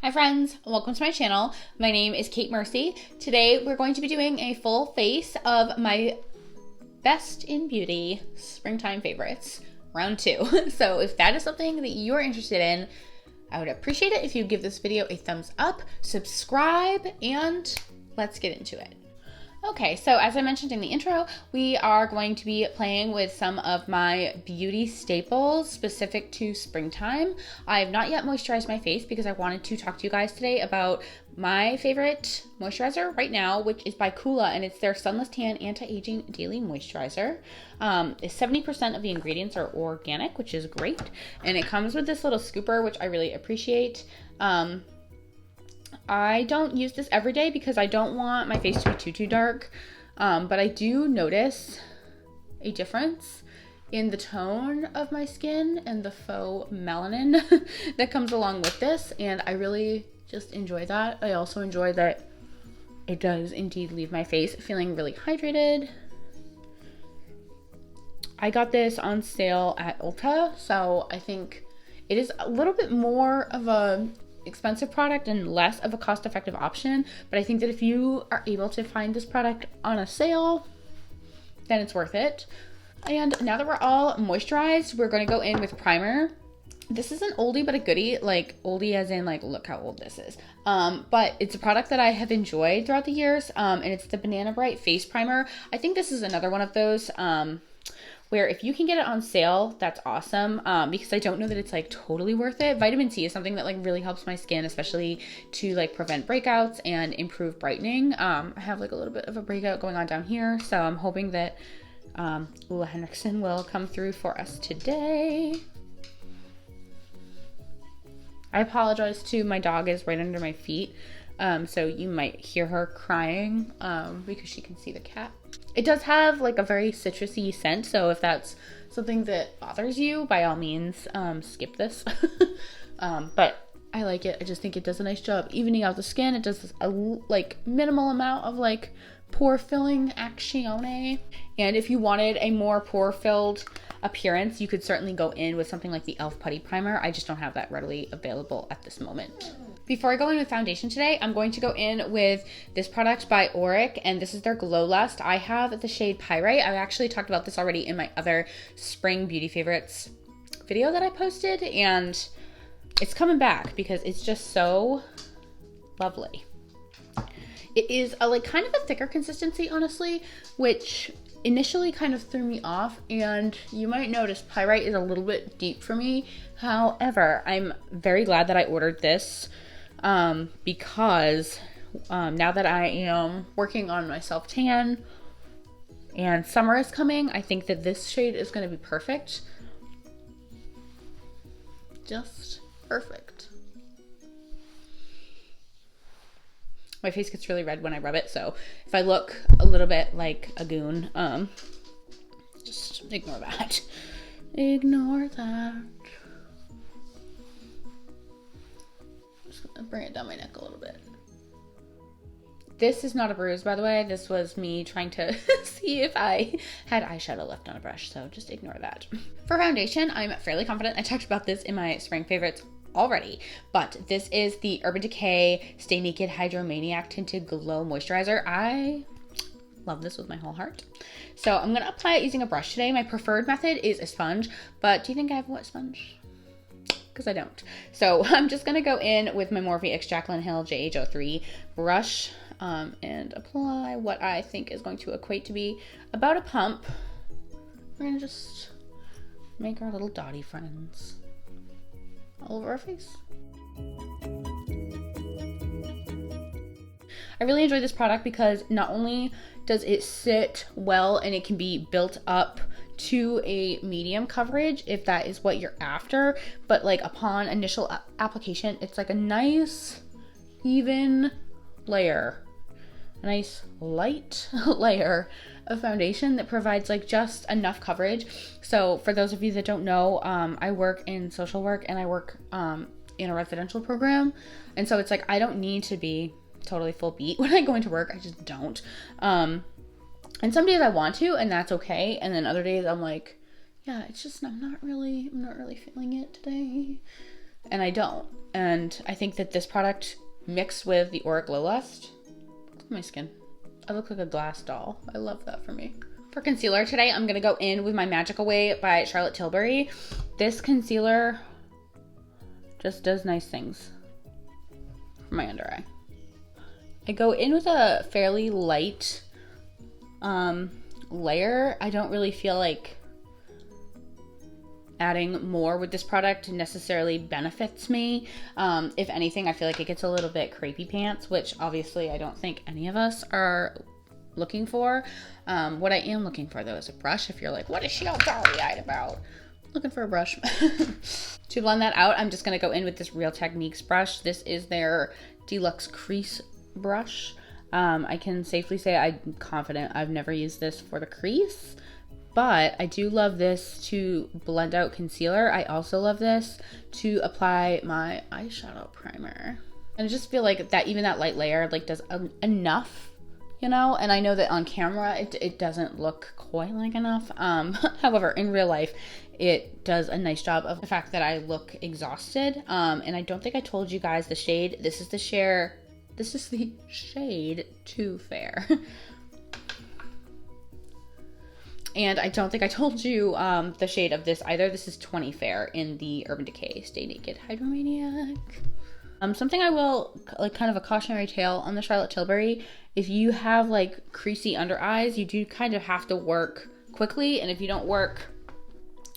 Hi friends, welcome to my channel. My name is Kate Mercy. Today we're going to be doing a full face of my best in beauty springtime favorites, round 2. So if that is something that you're interested in, I would appreciate it if you give this video a thumbs up, subscribe, and let's get into it. Okay, so as I mentioned in the intro, we are going to be playing with some of my beauty staples specific to springtime. I have not yet moisturized my face because I wanted to talk to you guys today about my favorite moisturizer right now, which is by Coola, and it's their Sunless Tan Anti-Aging Daily Moisturizer. 70% of the ingredients are organic, which is great, and it comes with this little scooper, which I really appreciate. I don't use this every day because I don't want my face to be too dark, but I do notice a difference in the tone of my skin and the faux melanin that comes along with this, and I really just enjoy that. I also enjoy that it does indeed leave my face feeling really hydrated. I got this on sale at Ulta, so I think it is a little bit more of a expensive product and less of a cost-effective option, but I think that if you are able to find this product on a sale, then it's worth it. And now that we're all moisturized, we're going to go in with primer. This is an oldie but a goodie, like oldie as in like look how old this is, but it's a product that I have enjoyed throughout the years, and it's the Banana Bright face primer. I think this is another one of those where if you can get it on sale, that's awesome, because I don't know that it's like totally worth it. Vitamin C is something that like really helps my skin, especially to like prevent breakouts and improve brightening. I have like a little bit of a breakout going on down here, so I'm hoping that Ulla Henriksen will come through for us today. I apologize too, my dog is right under my feet, so you might hear her crying because she can see the cat. It does have like a very citrusy scent, so if that's something that bothers you, by all means, skip this. But I like it. I just think it does a nice job evening out the skin. It does a like minimal amount of like pore filling action. And if you wanted a more pore filled appearance, you could certainly go in with something like the e.l.f. Putty Primer. I just don't have that readily available at this moment. Before I go in with foundation today, I'm going to go in with this product by Auric, and this is their Glow Lust. I have the shade Pyrite. I actually talked about this already in my other spring beauty favorites video that I posted, and it's coming back because it's just so lovely. It is a like kind of a thicker consistency, honestly, which initially kind of threw me off, and you might notice Pyrite is a little bit deep for me. However, I'm very glad that I ordered this because now that I am working on my self tan and summer is coming, I think that this shade is going to be perfect. Just perfect. My face gets really red when I rub it, so if I look a little bit like a goon, just ignore that. Ignore that. Just gonna bring it down my neck a little bit. This is not a bruise, by the way. This was me trying to see if I had eyeshadow left on a brush, so just ignore that. For foundation, I'm fairly confident. I talked about this in my spring favorites already, but this is the Urban Decay Stay Naked Hydromaniac Tinted Glow Moisturizer. I love this with my whole heart. So I'm gonna apply it using a brush today. My preferred method is a sponge, but do you think I have a wet sponge? Because I don't. So I'm just gonna go in with my Morphe X Jaclyn Hill JH03 brush and apply what I think is going to equate to be about a pump. We're gonna just make our little dotty friends all over our face. I really enjoy this product because not only does it sit well and it can be built up to a medium coverage if that is what you're after, but like upon initial application, it's like a nice even layer, a nice light layer of foundation that provides like just enough coverage. So for those of you that don't know, I work in social work and I work in a residential program, and so it's like I don't need to be totally full beat when I go into work. I just don't. And some days I want to, and that's okay. And then other days I'm like, yeah, it's just I'm not really feeling it today. and I don't. And I think that this product mixed with the Auric Glow Lust, look at my skin. I look like a glass doll. I love that for me. For concealer today, I'm gonna go in with my Magic Away by Charlotte Tilbury. This concealer just does nice things for my under eye. I go in with a fairly light layer. I don't really feel like adding more with this product necessarily benefits me. If anything, I feel like it gets a little bit crepey pants, which obviously I don't think any of us are looking for. What I am looking for though is a brush. If you're like, what is she all starry-eyed about? Looking for a brush. To blend that out, I'm just gonna go in with this Real Techniques brush. This is their Deluxe Crease brush. I can safely say I'm confident I've never used this for the crease, but I do love this to blend out concealer. I also love this to apply my eyeshadow primer. And I just feel like that even that light layer like does enough, you know? And I know that on camera it doesn't look quite like enough. However, in real life, it does a nice job of the fact that I look exhausted. And I don't think I told you guys the shade. This is the shade Too Fair. And I don't think I told you the shade of this either. This is 20 Fair in the Urban Decay Stay Naked Hydromaniac. Something I will, like kind of a cautionary tale on the Charlotte Tilbury, if you have like creasy under eyes, you do kind of have to work quickly. And if you don't work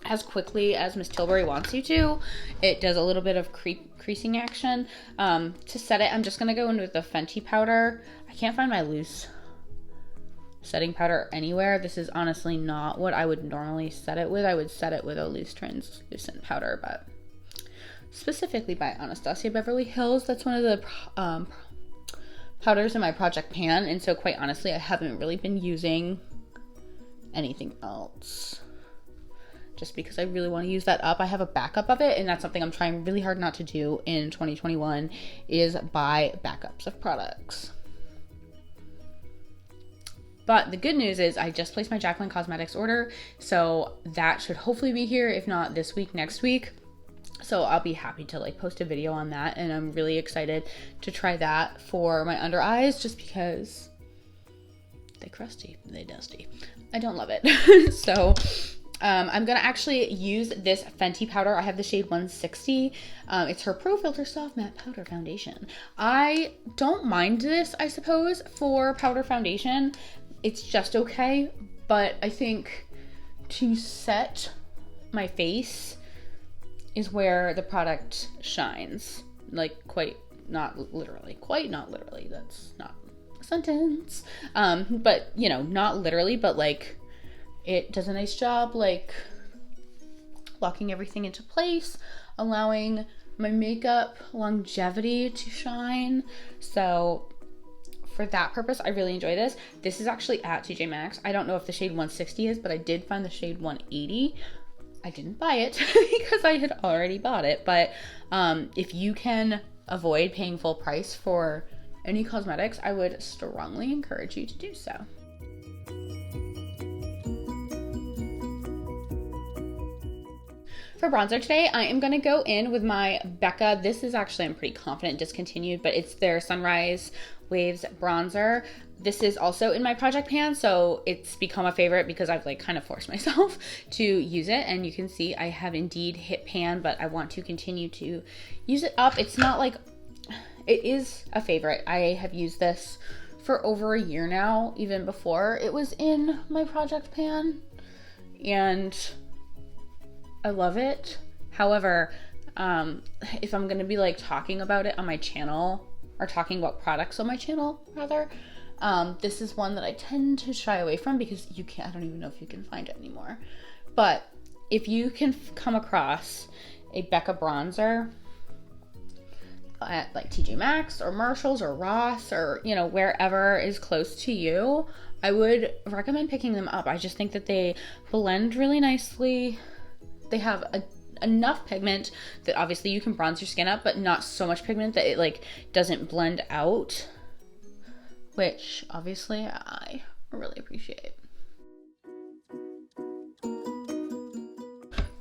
as quickly as Miss Tilbury wants you to, it does a little bit of creasing action. To set it, I'm just gonna go in with the Fenty powder. I can't find my loose setting powder anywhere. This is honestly not what I would normally set it with. I would set it with a loose translucent powder, but specifically by Anastasia Beverly Hills. That's one of the powders in my project pan, and so quite honestly, I haven't really been using anything else. Just because I really want to use that up. I have a backup of it, and that's something I'm trying really hard not to do in 2021 is buy backups of products. But the good news is I just placed my Jaclyn Cosmetics order, so that should hopefully be here, if not this week, next week. So I'll be happy to like post a video on that, and I'm really excited to try that for my under eyes just because they crusty, they dusty. I don't love it. So I'm gonna actually use this Fenty powder. I have the shade 160. It's her Pro Filter Soft Matte Powder Foundation. I don't mind this, I suppose, for powder foundation. It's just okay, but I think to set my face is where the product shines. Like quite not literally, that's not a sentence. But you know, not literally, but like it does a nice job like locking everything into place, allowing my makeup longevity to shine. So for that purpose, I really enjoy this. This is actually at TJ Maxx. I don't know if the shade 160 is, but I did find the shade 180. I didn't buy it because I had already bought it. But if you can avoid paying full price for any cosmetics, I would strongly encourage you to do so. For bronzer today, I am going to go in with my Becca. This is actually, I'm pretty confident, discontinued, but it's their Sunrise Waves bronzer. This is also in my project pan, so it's become a favorite because I've like kind of forced myself to use it. And you can see I have indeed hit pan, but I want to continue to use it up. It's not like, it is a favorite. I have used this for over a year now, even before it was in my project pan. And I love it. However, if I'm gonna be like talking about it on my channel, or talking about products on my channel rather, this is one that I tend to shy away from because you can't, I don't even know if you can find it anymore. But if you can come across a Becca bronzer at like TJ Maxx or Marshalls or Ross or, you know, wherever is close to you, I would recommend picking them up. I just think that they blend really nicely. They have enough pigment that obviously you can bronze your skin up, but not so much pigment that it like doesn't blend out, which obviously I really appreciate.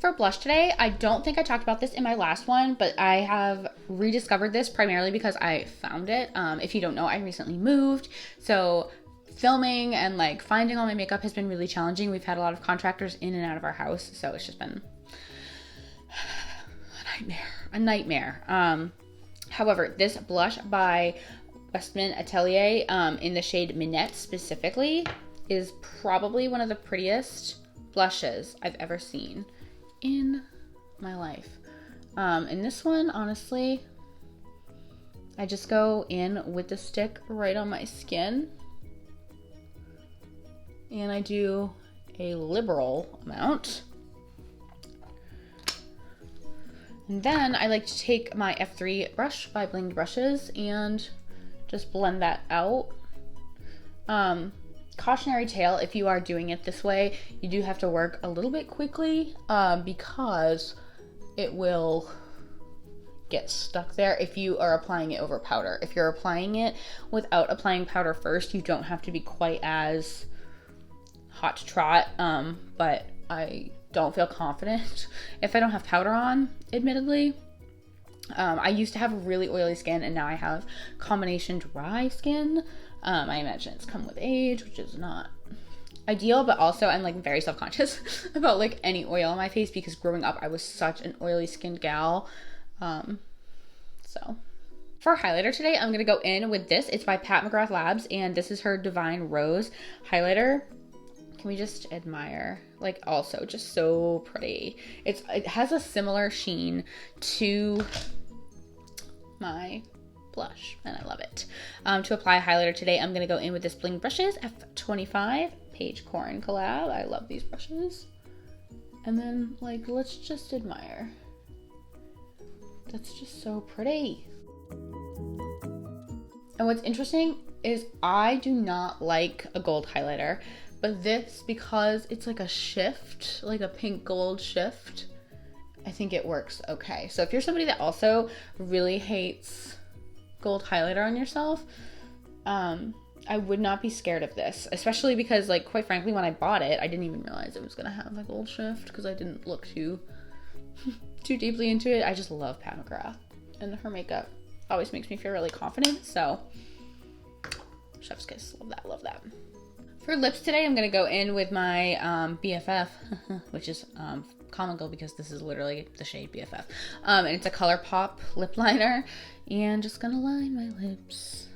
For blush today, I don't think I talked about this in my last one, but I have rediscovered this primarily because I found it. If you don't know, I recently moved, so filming and like finding all my makeup has been really challenging. We've had a lot of contractors in and out of our house, so it's just been a nightmare. However, this blush by Westman Atelier in the shade Minette specifically is probably one of the prettiest blushes I've ever seen in my life. And this one, honestly, I just go in with the stick right on my skin, and I do a liberal amount. And then I like to take my F3 brush by Blinged Brushes and just blend that out. Cautionary tale, if you are doing it this way, you do have to work a little bit quickly because it will get stuck there if you are applying it over powder. If you're applying it without applying powder first, you don't have to be quite as hot to trot, but I don't feel confident if I don't have powder on, admittedly. I used to have really oily skin, and now I have combination dry skin. I imagine it's come with age, which is not ideal, but also I'm like very self-conscious about like any oil on my face because growing up I was such an oily skinned gal. So for highlighter today, I'm gonna go in with this. It's by Pat McGrath Labs, and this is her Divine Rose highlighter. Can we just admire? Like, also just so pretty. It has a similar sheen to my blush, and I love it. To apply a highlighter today, I'm gonna go in with this Bling Brushes F25 Page Corn collab. I love these brushes. And then, like, let's just admire. That's just so pretty. And what's interesting is I do not like a gold highlighter, but this, because it's like a shift, like a pink gold shift, I think it works okay. So if you're somebody that also really hates gold highlighter on yourself, I would not be scared of this, especially because, like, quite frankly, when I bought it, I didn't even realize it was gonna have a gold shift because I didn't look too deeply into it. I just love Pat McGrath, and her makeup always makes me feel really confident, so chef's kiss. Love that. For lips today, I'm gonna go in with my BFF, which is comical because this is literally the shade BFF. And it's a ColourPop lip liner, and just gonna line my lips.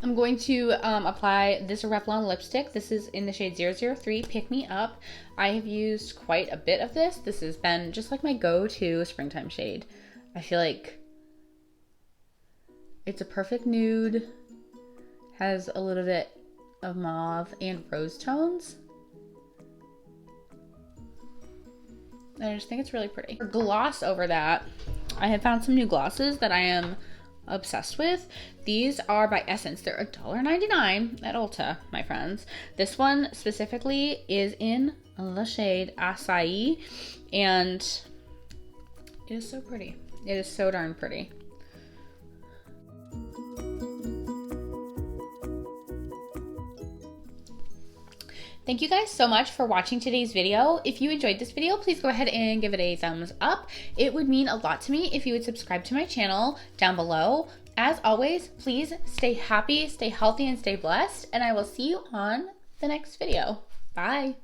I'm going to apply this Revlon lipstick. This is in the shade 003 Pick Me Up. I have used quite a bit of this. This has been just like my go-to springtime shade. I feel like it's a perfect nude, has a little bit of mauve and rose tones. And I just think it's really pretty. For gloss over that, I have found some new glosses that I am obsessed with. These are by Essence. They're $1.99 at Ulta, my friends. This one specifically is in the shade Acai, and it is so pretty. It is so darn pretty. Thank you guys so much for watching today's video. If you enjoyed this video, please go ahead and give it a thumbs up. It would mean a lot to me if you would subscribe to my channel down below. As always, please stay happy, stay healthy, and stay blessed, and I will see you on the next video. Bye.